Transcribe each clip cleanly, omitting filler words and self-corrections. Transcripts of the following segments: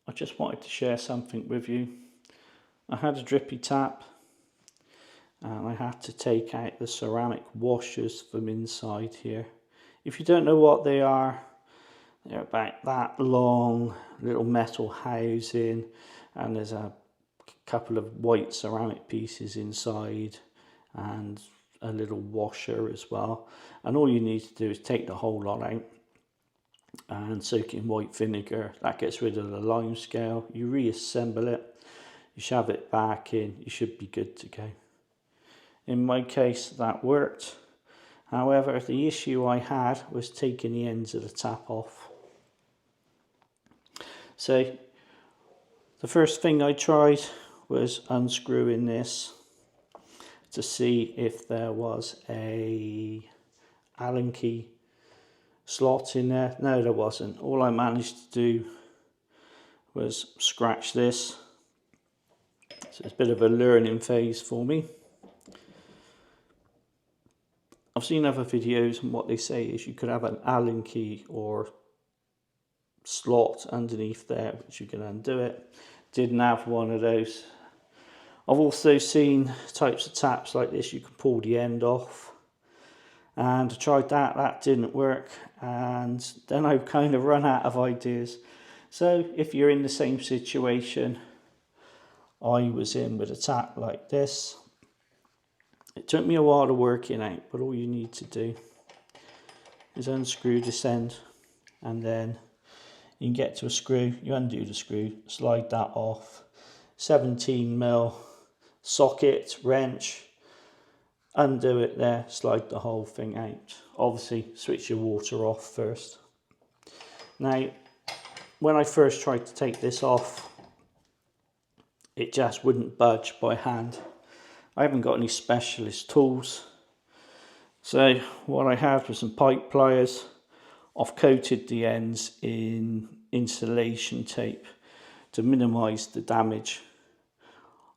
I just wanted to share something with you. I had a drippy tap and I had to take out the ceramic washers from inside here. If you don't know what they are, they're about that long, little metal housing, and there's a couple of white ceramic pieces inside and a little washer as well. And all you need to do is take the whole lot out and soak it in white vinegar. That gets rid of the limescale. You reassemble it, you shove it back in, you should be good to go. In my case that worked. However, the issue I had was taking the ends of the tap off. So the first thing I tried was unscrewing this to see if there was a Allen key slot in there. No, there wasn't. All I managed to do was scratch this. So it's a bit of a learning phase for me. I've seen other videos and what they say is you could have an Allen key or slot underneath there which you can undo it. Didn't have one of those. I've also seen types of taps like this you can pull the end off, and I tried that, that didn't work, and then I've kind of run out of ideas. So if you're in the same situation I was in with a tap like this, it took me a while to work it out, but all you need to do is unscrew this end, and then you can get to a screw, you undo the screw, slide that off, 17mm socket, wrench, undo it there, slide the whole thing out. Obviously switch your water off first. Now when I first tried to take this off, it just wouldn't budge by hand. I haven't got any specialist tools, so what I had was some pipe pliers. I've coated the ends in insulation tape to minimise the damage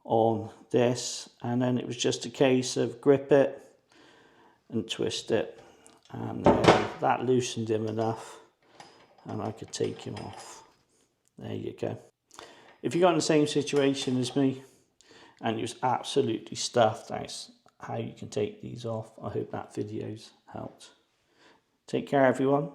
on this, and then it was just a case of grip it and twist it, and that loosened him enough and I could take him off. There you go. If you got in the same situation as me and you're absolutely stuffed, that's how you can take these off. I hope that video's helped. Take care everyone.